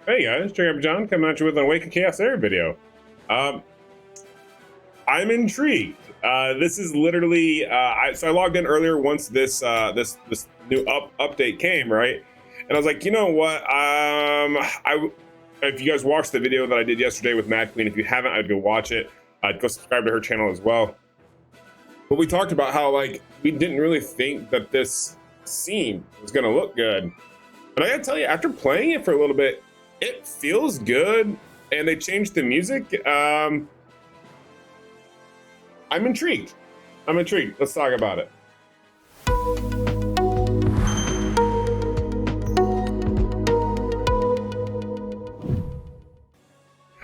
Hey guys, check out John coming at you with an Awaken chaosera video. Um, I'm intrigued. This is literally so I logged in earlier once this new update came, right? And I was like, you know what? If you guys watched the video that I did yesterday with Mad Queen, if you haven't, I'd go watch it. Go subscribe to her channel as well. But we talked about how like we didn't really think that this scene was gonna look good. But I gotta tell you, after playing it for a little bit, it feels good, and they changed the music. I'm intrigued. I'm intrigued. Let's talk about it.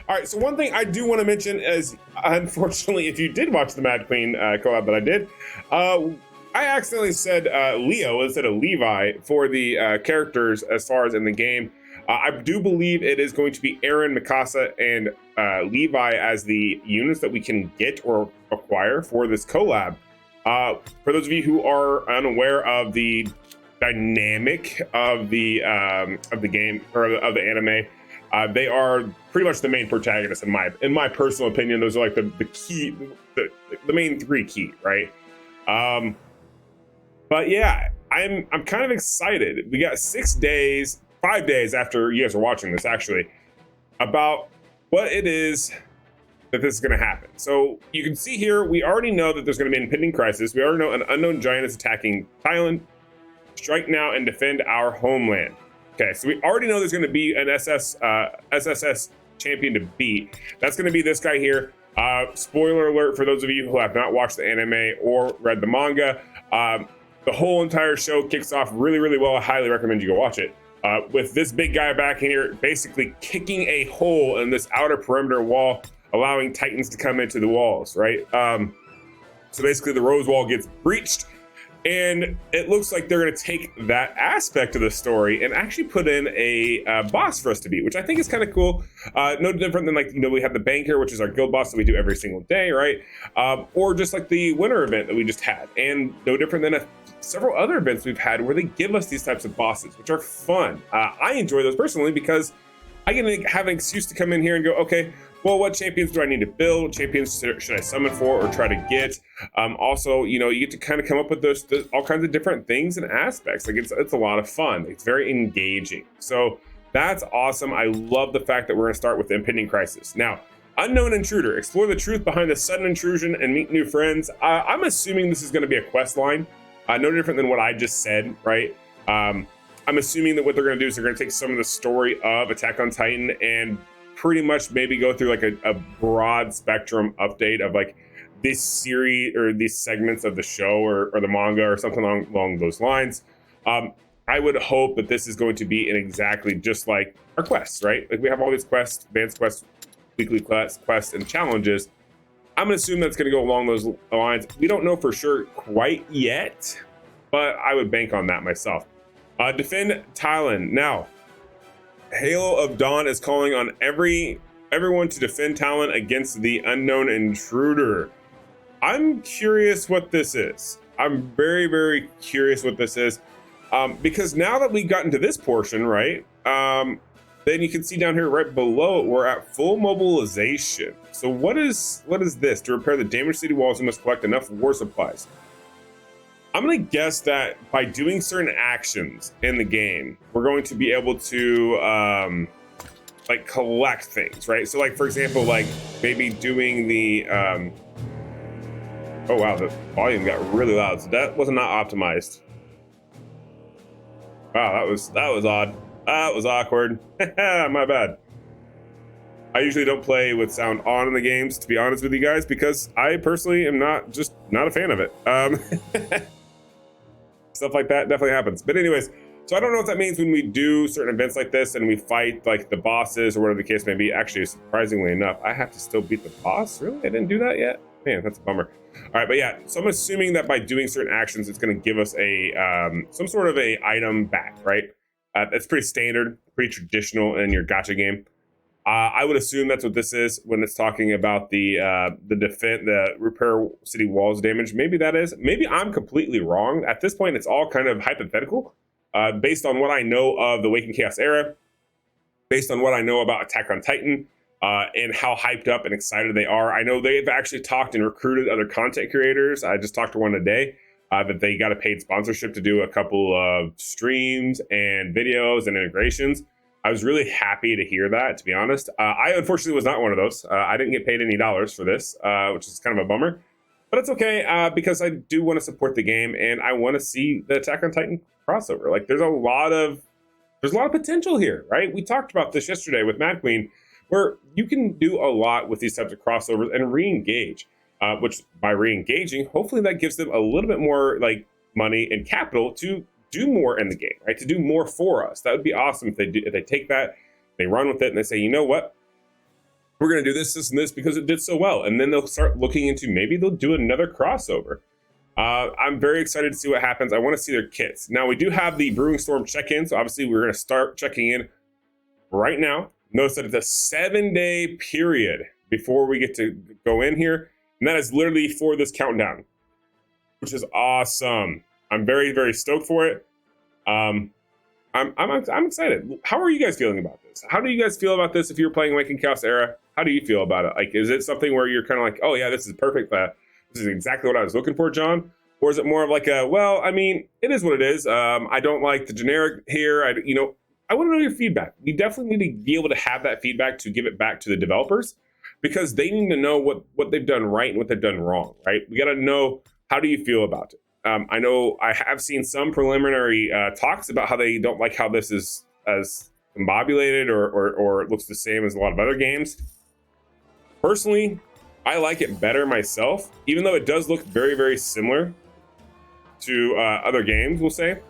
All right, so one thing I do want to mention is, unfortunately, if you did watch the Mad Queen collab that I did, I accidentally said Leo instead of Levi for the characters as far as in the game. I do believe it is going to be Eren, Mikasa, and Levi as the units that we can get or acquire for this collab. For those of you who are unaware of the dynamic of the game or of the anime, they are pretty much the main protagonists in my personal opinion. Those are like the key, the main three key, right? But yeah, I'm kind of excited. We got 5 days after you guys are watching this, actually, about what it is that this is going to happen. So you can see here, we already know that there's going to be an impending crisis. We already know an unknown giant is attacking Thailand. Strike now and defend our homeland. Okay, so we already know there's going to be an SSS champion to beat. That's going to be this guy here. Spoiler alert for those of you who have not watched the anime or read the manga. The whole entire show kicks off really, really well. I highly recommend you go watch it. With this big guy back in here, basically kicking a hole in this outer perimeter wall, allowing Titans to come into the walls, right? So basically the Rose Wall gets breached, and it looks like they're going to take that aspect of the story and actually put in a boss for us to beat, which I think is kind of cool. No different than, like, you know, we have the banker, which is our guild boss that we do every single day, right? Or just like the winter event that we just had, and no different than several other events we've had where they give us these types of bosses, which are fun. I enjoy those personally because I can have an excuse to come in here and go, okay, well, what champions do I need to build? What champions should I summon for or try to get? Also, you know, you get to kind of come up with those all kinds of different things and aspects. Like it's a lot of fun. It's very engaging. So that's awesome. I love the fact that we're going to start with the impending crisis. Now, unknown intruder. Explore the truth behind the sudden intrusion and meet new friends. I'm assuming this is going to be a quest line. No different than what I just said, right? I'm assuming that what they're going to do is they're going to take some of the story of Attack on Titan and pretty much maybe go through like a broad spectrum update of like this series or these segments of the show or the manga or something along those lines. I would hope that this is going to be in exactly just like our quests, right? Like we have all these quests, advanced quests, weekly quests, and challenges. I'm gonna assume that's gonna go along those lines. We don't know for sure quite yet, but I would bank on that myself. Defend Thailand. Now, Halo of Dawn is calling on everyone to defend Thailand against the unknown intruder. I'm curious what this is. I'm very, very curious what this is. Because now that we've gotten to this portion, right? Then you can see down here right below, we're at full mobilization. So what is this? To repair the damaged city walls, we must collect enough war supplies. I'm gonna guess that by doing certain actions in the game, we're going to be able to like collect things, right? So like, for example, like maybe doing the, oh wow, the volume got really loud. So that was not optimized. Wow, that was odd. That was awkward. My bad. I usually don't play with sound on in the games, to be honest with you guys, because I personally am not a fan of it. Stuff like that definitely happens. But anyways, so I don't know if that means when we do certain events like this and we fight like the bosses or whatever the case may be. Actually, surprisingly enough, I have to still beat the boss. Really? I didn't do that yet? Man, that's a bummer. All right, but yeah, so I'm assuming that by doing certain actions, it's going to give us a some sort of a item back, right? That's pretty standard, pretty traditional in your gacha game. I would assume that's what this is when it's talking about the repair city walls damage. Maybe that is. Maybe I'm completely wrong. At this point, it's all kind of hypothetical based on what I know of the Awaken chaosera. based on what I know about Attack on Titan and how hyped up and excited they are. I know they've actually talked and recruited other content creators. I just talked to one today that they got a paid sponsorship to do a couple of streams and videos and integrations. I was really happy to hear that, to be honest. I unfortunately was not one of those. I didn't get paid any dollars for this, which is kind of a bummer. But it's okay because I do want to support the game and I want to see the Attack on Titan crossover. Like there's a lot of potential here, right? We talked about this yesterday with Mad Queen, where you can do a lot with these types of crossovers and re-engage, which by re-engaging, hopefully that gives them a little bit more like money and capital to do more in the game, right? To do more for us. That would be awesome if they take that, they run with it, and they say, you know what? We're going to do this, this, and this because it did so well. And then they'll start looking into maybe they'll do another crossover. I'm very excited to see what happens. I want to see their kits. Now, we do have the Brewing Storm check-in, so obviously we're going to start checking in right now. Notice that it's a 7-day period before we get to go in here, and that is literally for this countdown, which is awesome. I'm very, very stoked for it. I'm excited. How are you guys feeling about this? How do you guys feel about this if you're playing Awaken Chaosera? How do you feel about it? Like, is it something where you're kind of like, oh yeah, this is perfect. This is exactly what I was looking for, John? Or is it more of like a, well, I mean, it is what it is. I don't like the generic here. I want to know your feedback. We definitely need to be able to have that feedback to give it back to the developers because they need to know what they've done right and what they've done wrong, right? We got to know, how do you feel about it? I know I have seen some preliminary talks about how they don't like how this is as combobulated or it looks the same as a lot of other games. Personally, I like it better myself, even though it does look very, very similar to other games, we'll say.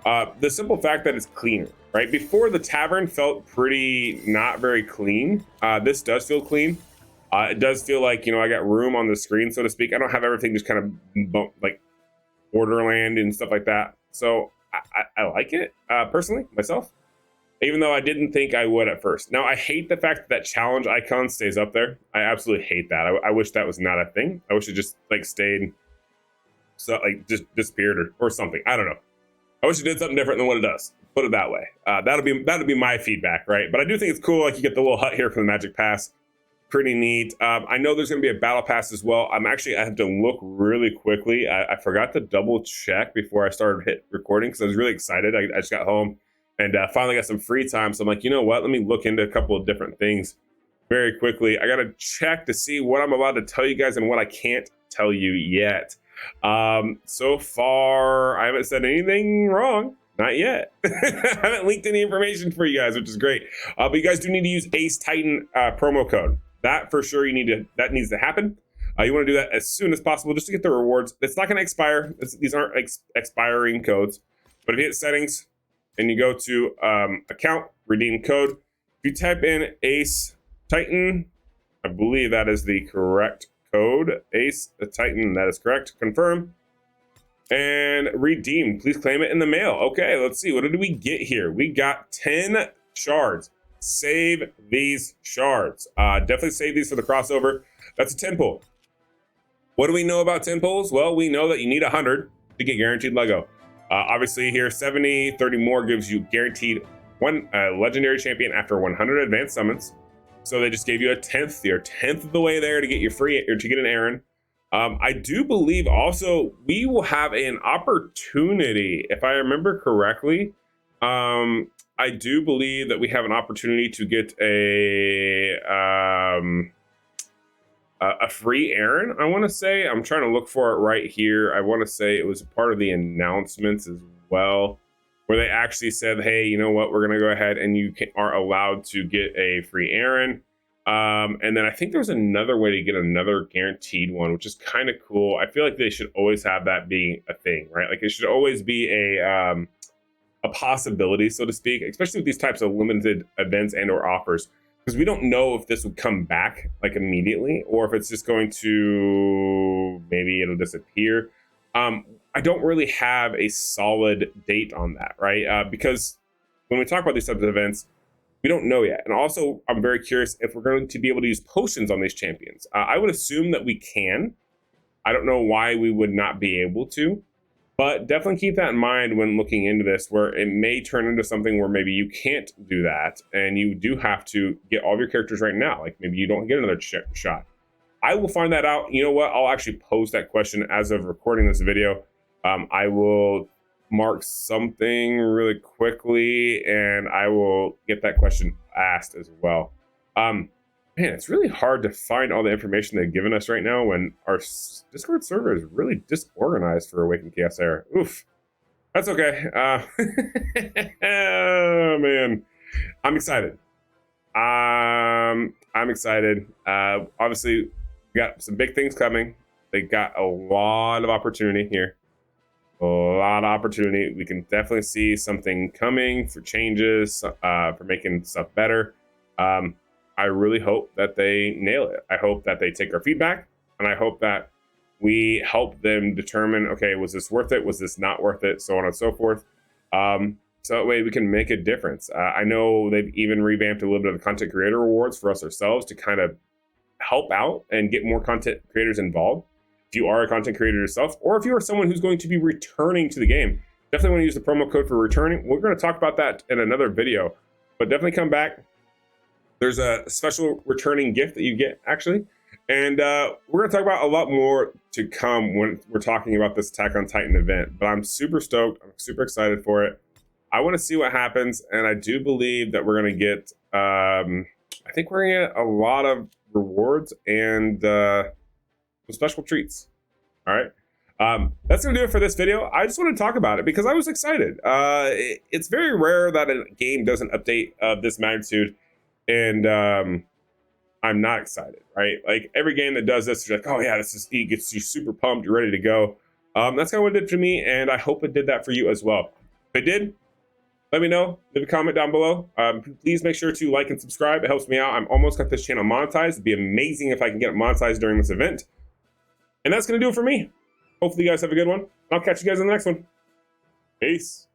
The simple fact that it's cleaner, right? Before, the tavern felt pretty not very clean. This does feel clean. It does feel like, I got room on the screen, so to speak. I don't have everything just kind of like Borderland and stuff like that. So I like it personally, myself, even though I didn't think I would at first. Now, I hate the fact that challenge icon stays up there. I absolutely hate that. I wish that was not a thing. I wish it just like stayed, so like just disappeared or something. I don't know. I wish it did something different than what it does. Put it that way. That'll be my feedback, right? But I do think it's cool. Like you get the little hut here for the Magic Pass. Pretty neat. I know there's going to be a battle pass as well. I have to look really quickly. I forgot to double check before I started recording because I was really excited. I just got home and finally got some free time. So I'm like, you know what? Let me look into a couple of different things very quickly. I got to check to see what I'm allowed to tell you guys and what I can't tell you yet. So far, I haven't said anything wrong. Not yet. I haven't leaked any information for you guys, which is great. But you guys do need to use Ace Titan promo code. That for sure that needs to happen. You want to do that as soon as possible just to get the rewards. It's not going to expire. These aren't expiring codes. But if you hit settings and you go to account, redeem code, if you type in Ace Titan, I believe that is the correct code. Ace Titan, that is correct. Confirm. And redeem. Please claim it in the mail. Okay, let's see. What did we get here? We got 10 shards. Save these shards. Definitely save these for the crossover. That's a 10 pull. What do we know about 10 pulls? Well, we know that you need 100 to get guaranteed Lego. Obviously here, 70, 30 more gives you guaranteed one legendary champion after 100 advanced summons. So they just gave you a 10th here, 10th of the way there to get your free, or to get an Eren. I do believe also we will have an opportunity, if I remember correctly. I do believe that we have an opportunity to get a free Eren. I want to say, I'm trying to look for it right here. I want to say it was a part of the announcements as well, where they actually said, hey, you know what, we're going to go ahead and you are allowed to get a free Eren. And then I think there's another way to get another guaranteed one, which is kind of cool. I feel like they should always have that being a thing, right? Like it should always be a possibility, so to speak, especially with these types of limited events and or offers, because we don't know if this would come back like immediately or if it's just going to, maybe it'll disappear. I don't really have a solid date on that, right? Because when we talk about these types of events, we don't know yet. And also, I'm very curious if we're going to be able to use potions on these champions. I would assume that we can. I don't know why we would not be able to. But definitely keep that in mind when looking into this, where it may turn into something where maybe you can't do that and you do have to get all of your characters right now. Like maybe you don't get another shot. I will find that out. You know what? I'll actually pose that question as of recording this video. I will mark something really quickly and I will get that question asked as well. Man, it's really hard to find all the information they've given us right now when our Discord server is really disorganized for Awaken Chaosera. Oof. That's okay. Oh, man. I'm excited. I'm excited. Obviously, we got some big things coming. They got a lot of opportunity here. A lot of opportunity. We can definitely see something coming for changes, for making stuff better. I really hope that they nail it. I hope that they take our feedback, and I hope that we help them determine, okay, was this worth it? Was this not worth it? So on and so forth. So that way we can make a difference. I know they've even revamped a little bit of the content creator rewards for us ourselves to kind of help out and get more content creators involved. If you are a content creator yourself, or if you are someone who's going to be returning to the game, definitely want to use the promo code for returning. We're going to talk about that in another video, but definitely come back. There's a special returning gift that you get, actually. And we're going to talk about a lot more to come when we're talking about this Attack on Titan event. But I'm super stoked. I'm super excited for it. I want to see what happens. And I do believe that we're going to get, I think we're going to get a lot of rewards and some special treats. All right. That's going to do it for this video. I just want to talk about it because I was excited. It's very rare that a game doesn't update of this magnitude. And I'm not excited, right? Like every game that does this, you're like, oh yeah, it gets you super pumped, you're ready to go. That's kind of what it did for me, and I hope it did that for you as well. If it did, let me know. Leave a comment down below. Please make sure to like and subscribe. It helps me out. I'm almost got this channel monetized. It'd be amazing if I can get it monetized during this event. And that's going to do it for me. Hopefully you guys have a good one. I'll catch you guys in the next one. Peace.